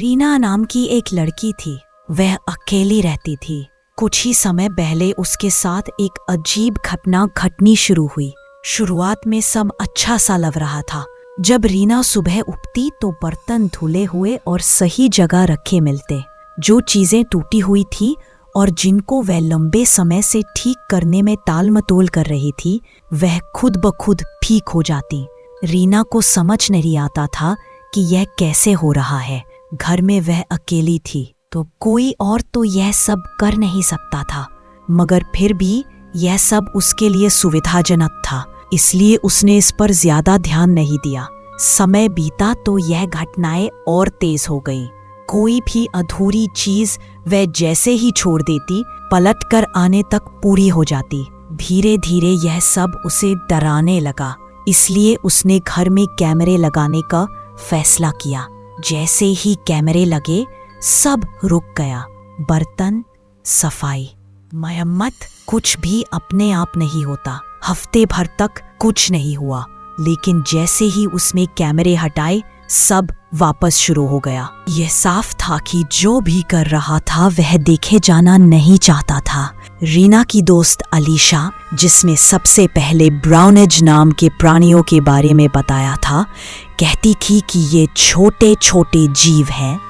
रीना नाम की एक लड़की थी। वह अकेली रहती थी। कुछ ही समय पहले उसके साथ एक अजीब घटना घटनी शुरू हुई। शुरुआत में सब अच्छा सा लग रहा था। जब रीना सुबह उठती तो बर्तन धुले हुए और सही जगह रखे मिलते। जो चीजें टूटी हुई थी और जिनको वह लंबे समय से ठीक करने में टाल मटोल कर रही थी, वह खुद ब खुद ठीक हो जाती। रीना को समझ नहीं आता था कि यह कैसे हो रहा है। घर में वह अकेली थी तो कोई और तो यह सब कर नहीं सकता था, मगर फिर भी यह सब उसके लिए सुविधाजनक था, इसलिए उसने इस पर ज्यादा ध्यान नहीं दिया। समय बीता तो यह घटनाएं और तेज हो गईं। कोई भी अधूरी चीज वह जैसे ही छोड़ देती, पलट कर आने तक पूरी हो जाती। धीरे धीरे यह सब उसे डराने लगा, इसलिए उसने घर में कैमरे लगाने का फैसला किया। जैसे ही कैमरे लगे सब रुक गया। बर्तन, सफाई, मरम्मत, कुछ भी अपने आप नहीं होता। हफ्ते भर तक कुछ नहीं हुआ, लेकिन जैसे ही उसमें कैमरे हटाए सब वापस शुरू हो गया। यह साफ था कि जो भी कर रहा था वह देखे जाना नहीं चाहता था। रीना की दोस्त अलीशा, जिसमें सबसे पहले ब्राउनेज नाम के प्राणियों के बारे में बताया था, कहती थी कि ये छोटे छोटे जीव हैं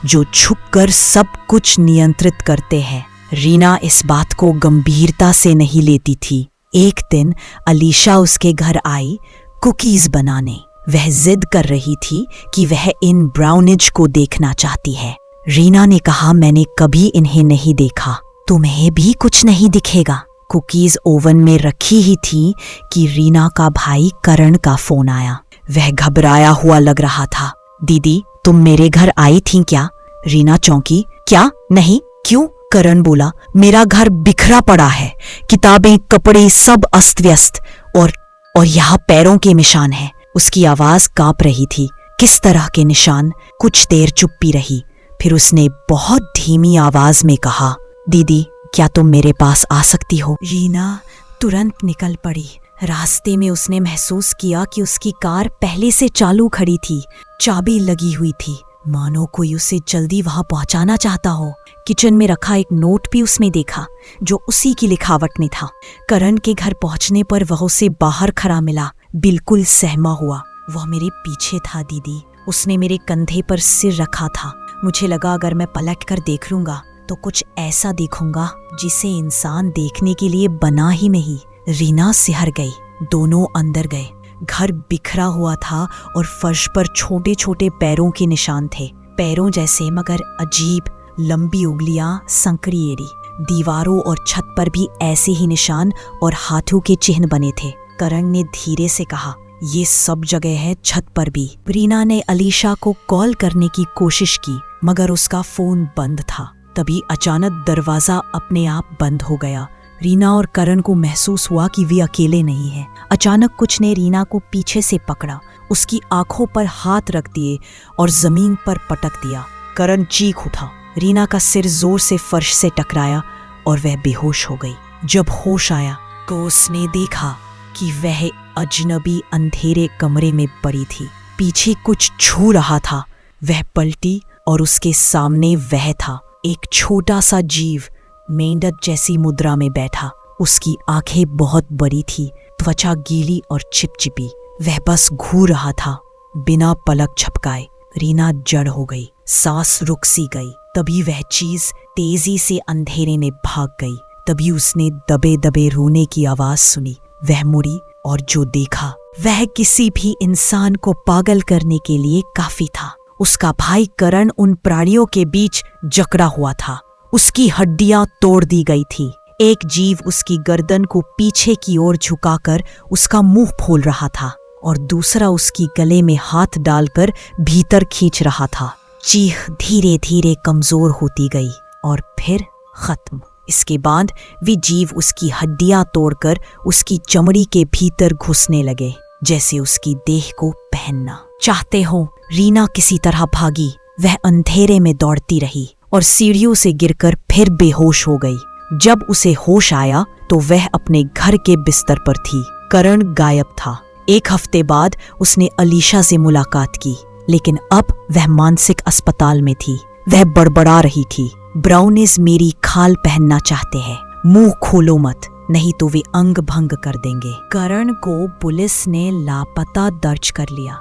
जो छुपकर सब कुछ नियंत्रित करते हैं। रीना इस बात को गंभीरता से नहीं लेती थी। एक दिन अलीशा उसके घर आई कुकीज बनाने। वह जिद कर रही थी कि वह इन ब्राउनेज को देखना चाहती है। रीना ने कहा, मैंने कभी इन्हें नहीं देखा, तुम्हें भी कुछ नहीं दिखेगा। कुकीज ओवन में रखी ही थी कि रीना का भाई करण का फोन आया। वह घबराया हुआ लग रहा था। दीदी, तुम मेरे घर आई थी क्या? रीना चौंकी। क्या? नहीं, क्यों? करण बोला, मेरा घर बिखरा पड़ा है, किताबें, कपड़े सब अस्त व्यस्त, और यहाँ पैरों के निशान हैं। उसकी आवाज कांप रही थी। किस तरह के निशान? कुछ देर चुप्पी रही, फिर उसने बहुत धीमी आवाज में कहा, दीदी, क्या तुम मेरे पास आ सकती हो? रीना तुरंत निकल पड़ी। रास्ते में उसने महसूस किया कि उसकी कार पहले से चालू खड़ी थी, चाबी लगी हुई थी, मानो कोई उसे जल्दी वहां पहुंचाना चाहता हो। किचन में रखा एक नोट भी उसने देखा जो उसी की लिखावट में था। करण के घर पहुंचने पर वह उसे बाहर खड़ा मिला, बिल्कुल सहमा हुआ। वह मेरे पीछे था दीदी, उसने मेरे कंधे पर सिर रखा था। मुझे लगा अगर मैं पलट कर देख लूंगा तो कुछ ऐसा देखूंगा जिसे इंसान देखने के लिए बना ही नहीं। रीना सिहर गई। दोनों अंदर गए। घर बिखरा हुआ था और फर्श पर छोटे छोटे पैरों के निशान थे, पैरों जैसे मगर अजीब, लंबी उंगलियां, संकरी एड़ी। दीवारों और छत पर भी ऐसे ही निशान और हाथों के चिन्ह बने थे। करण ने धीरे से कहा, ये सब जगह है, छत पर भी। रीना ने अलीशा को कॉल करने की कोशिश की, मगर उसका फोन बंद था। तभी अचानक दरवाजा अपने आप बंद हो गया। रीना और करण को महसूस हुआ कि वे अकेले नहीं हैं। अचानक कुछ ने रीना को पीछे से पकड़ा, उसकी आंखों पर हाथ रख दिए और जमीन पर पटक दिया। करण चीख उठा। रीना का सिर जोर से फर्श से टकराया और वह बेहोश हो गई। जब होश आया तो उसने देखा कि वह अजनबी अंधेरे कमरे में पड़ी थी। पीछे कुछ छू रहा था। वह पलटी और उसके सामने वह था, एक छोटा सा जीव, मेंढक जैसी मुद्रा में बैठा। उसकी आंखें बहुत बड़ी थी, त्वचा गीली और चिपचिपी। वह बस घूर रहा था, बिना पलक झपकाए। रीना जड़ हो गई, सांस रुक सी गई। तभी वह चीज तेजी से अंधेरे में भाग गई। तभी उसने दबे दबे रोने की आवाज सुनी। वह मुड़ी और जो देखा वह किसी भी इंसान को पागल करने के लिए काफी था। उसका भाई करण उन प्राणियों के बीच जकड़ा हुआ था। उसकी हड्डियां तोड़ दी गई थी। एक जीव उसकी गर्दन को पीछे की ओर झुकाकर उसका मुंह खोल रहा था और दूसरा उसकी गले में हाथ डालकर भीतर खींच रहा था। चीख धीरे धीरे कमजोर होती गई और फिर खत्म। इसके बाद वे जीव उसकी हड्डियां तोड़कर उसकी चमड़ी के भीतर घुसने लगे, जैसे उसकी देह को पहनना चाहते हो। रीना किसी तरह भागी। वह अंधेरे में दौड़ती रही और सीढ़ियों से गिरकर फिर बेहोश हो गई। जब उसे होश आया तो वह अपने घर के बिस्तर पर थी। करण गायब था। एक हफ्ते बाद उसने अलीशा से मुलाकात की, लेकिन अब वह मानसिक अस्पताल में थी। वह बड़बड़ा रही थी, ब्राउनिज मेरी खाल पहनना चाहते हैं, मुंह खोलो मत, नहीं तो वे अंग भंग कर देंगे। करण को पुलिस ने लापता दर्ज कर लिया।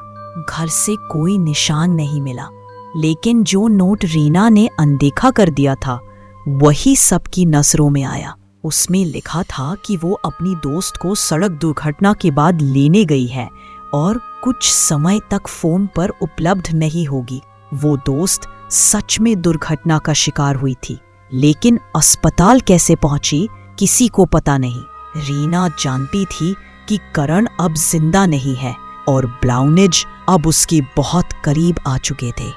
घर से कोई निशान नहीं मिला, लेकिन जो नोट रीना ने अनदेखा कर दिया था वही सबकी नजरों में आया। उसमें लिखा था कि वो अपनी दोस्त को सड़क दुर्घटना के बाद लेने गई है और कुछ समय तक फोन पर उपलब्ध नहीं होगी। वो दोस्त सच में दुर्घटना का शिकार हुई थी, लेकिन अस्पताल कैसे पहुंची किसी को पता नहीं। रीना जानती थी कि करण अब जिंदा नहीं है और ब्राउनिज अब उसके बहुत करीब आ चुके थे।